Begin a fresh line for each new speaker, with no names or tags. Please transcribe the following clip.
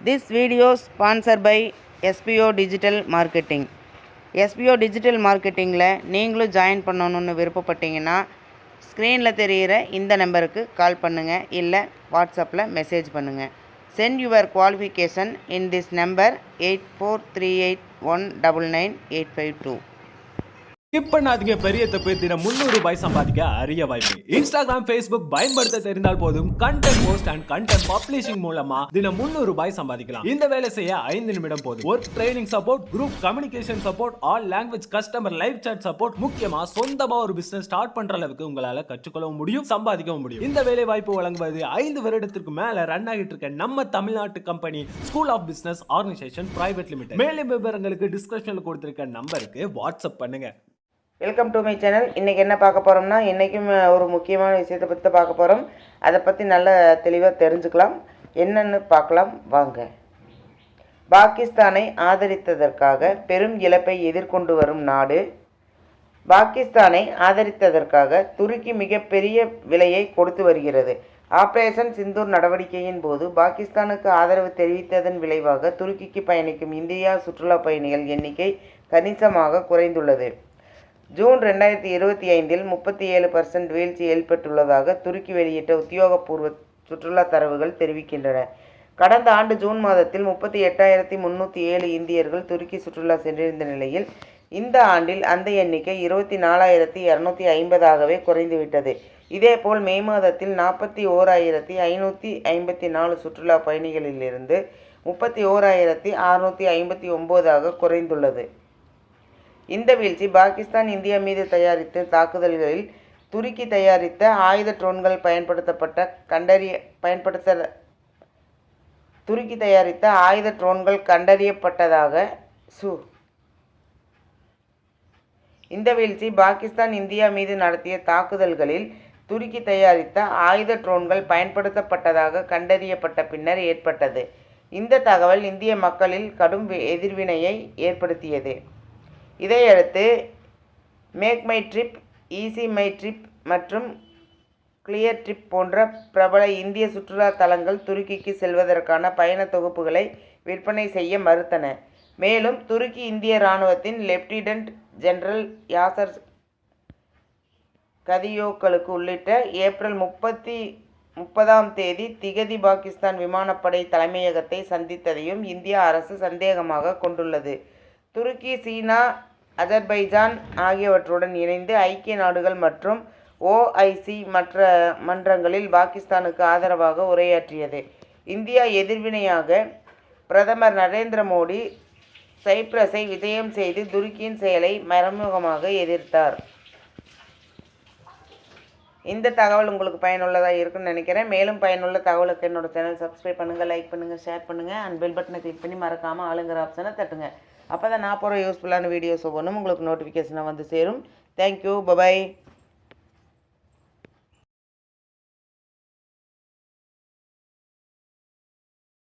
This video sponsored by SPO Digital Marketing. SPO Digital Marketingல நீங்களும் join பண்ணணும்னு விருப்பப்பட்டீங்கன்னா ஸ்க்ரீனில் தெரிகிற இந்த நம்பருக்கு கால் பண்ணுங்கள், இல்லை வாட்ஸ்அப்பில் மெசேஜ் பண்ணுங்கள். Send your qualification in this number 8438199852.
Skip பண்ணாதீங்க, பெரிய தப்பு. தினம் 300 ரூபாய் சம்பாதிக்க அரிய வாய்ப்பு. இன்ஸ்டாகிராம், ஃபேஸ்புக் பயன்படுத்த தெரிந்தால் போதும். Content post and content publishing மூலமா தினம் 300 ரூபாய் சம்பாதிக்கலாம். இந்த வேலை செய்ய 5 நிமிடம் போதும். Work training support, group communication support, all language customer live chat support, முக்கியமா சொந்தமா ஒரு பிசினஸ் ஸ்டார்ட் பண்ற அளவுக்கு உங்களால கற்றுக்கொள்ளவும் முடியும், சம்பாதிக்கவும் முடியும். இந்த வேலை வாய்ப்பு வழங்குவது 5 வருடத்திற்கு மேல ரன் ஆகிட்டு இருக்க நம்ம தமிழ்நாட்டு company school of business organisation private limited. மேலும் விவரங்களுக்கு டிஸ்கிரிப்ஷன்ல கொடுத்திருக்க நம்பருக்கு வாட்ஸ்அப் பண்ணுங்க.
Welcome to my channel. இன்றைக்கி என்ன பார்க்க போகிறோம்னா, இன்றைக்கும் ஒரு முக்கியமான விஷயத்தை பற்றி பார்க்க போகிறோம். அதை பற்றி நல்ல தெளிவாக தெரிஞ்சுக்கலாம். என்னென்னு பார்க்கலாம் வாங்க. பாகிஸ்தானை ஆதரித்ததற்காக பெரும் இழப்பை எதிர்கொண்டு வரும் நாடு. பாகிஸ்தானை ஆதரித்ததற்காக துருக்கி மிகப்பெரிய விலையை கொடுத்து வருகிறது. ஆபரேஷன் சிந்தூர் நடவடிக்கையின் போது பாகிஸ்தானுக்கு ஆதரவு தெரிவித்ததன் விளைவாக துருக்கிக்கு பயணிக்கும் இந்தியா சுற்றுலா பயணிகள் எண்ணிக்கை கணிசமாக குறைந்துள்ளது. ஜூன் 2025இல் 37% வீழ்ச்சி ஏற்பட்டுள்ளதாக துருக்கி வெளியிட்ட உத்தியோகபூர்வ சுற்றுலா தரவுகள் தெரிவிக்கின்றன. கடந்த ஆண்டு ஜூன் மாதத்தில் 38,307 இந்தியர்கள் துருக்கி சுற்றுலா சென்றிருந்த நிலையில் இந்த ஆண்டில் அந்த எண்ணிக்கை 24,250ஆகவே குறைந்துவிட்டது. இதேபோல் மே மாதத்தில் 41,554 சுற்றுலா பயணிகளிலிருந்து 31,659ஆக குறைந்துள்ளது. இந்த வீழ்ச்சி பாகிஸ்தான் இந்தியா மீது தயாரித்த தாக்குதல்களில் துருக்கி தயாரித்த ஆயுத ட்ரோன்கள் கண்டறியப்பட்டதாக இந்த வீழ்ச்சி பாகிஸ்தான் இந்தியா மீது நடத்திய தாக்குதல்களில் துருக்கி தயாரித்த ஆயுத ட்ரோன்கள் பயன்படுத்தப்பட்டதாக கண்டறியப்பட்ட பின்னர் ஏற்பட்டது. இந்த தகவல் இந்திய மக்களில் கடும் எதிர்வினையை ஏற்படுத்தியது. இதையடுத்து MakeMyTrip, EaseMyTrip மற்றும் கிளியர் ட்ரிப் போன்ற பிரபல இந்திய சுற்றுலா தலங்கள் துருக்கிக்கு செல்வதற்கான பயண தொகுப்புகளை விற்பனை செய்ய மறுத்தன. மேலும் துருக்கி இந்திய இராணுவத்தின் லெப்டினன்ட் ஜெனரல் யாசர் கதியோக்களுக்கு உள்ளிட்ட ஏப்ரல் 30ஆம் தேதி பாகிஸ்தான் விமானப்படை தலைமையகத்தை சந்தித்ததையும் இந்திய அரசு சந்தேகமாக கொண்டுள்ளது. துருக்கி, சீனா, அஜர்பைஜான் ஆகியவற்றுடன் இணைந்து ஐக்கிய நாடுகள் மற்றும் OIC மற்ற மன்றங்களில் பாகிஸ்தானுக்கு ஆதரவாக உரையாற்றியது. இந்தியா எதிர்வினையாக பிரதமர் நரேந்திர மோடி சைப்ரஸை விஜயம் செய்து துருக்கியின் செயலை மறைமுகமாக எதிர்த்தார். இந்த தகவல் உங்களுக்கு பயனுள்ளதாக இருக்குன்னு நினைக்கிறேன். மேலும் பயனுள்ள தகவலுக்கு என்னோட சேனல் சப்ஸ்கிரைப் பண்ணுங்கள், லைக் பண்ணுங்கள், ஷேர் பண்ணுங்கள் அண்ட் பெல் பட்டனை கிளிக் பண்ணி மறக்காமல் ஆளுங்கிற ஆப்ஷனை தட்டுங்க. அப்போ தான் நான் போகிற யூஸ்ஃபுல்லான வீடியோஸ் ஒவ்வொன்றும் உங்களுக்கு நோட்டிஃபிகேஷனாக வந்து சேரும். Thank you, bye bye.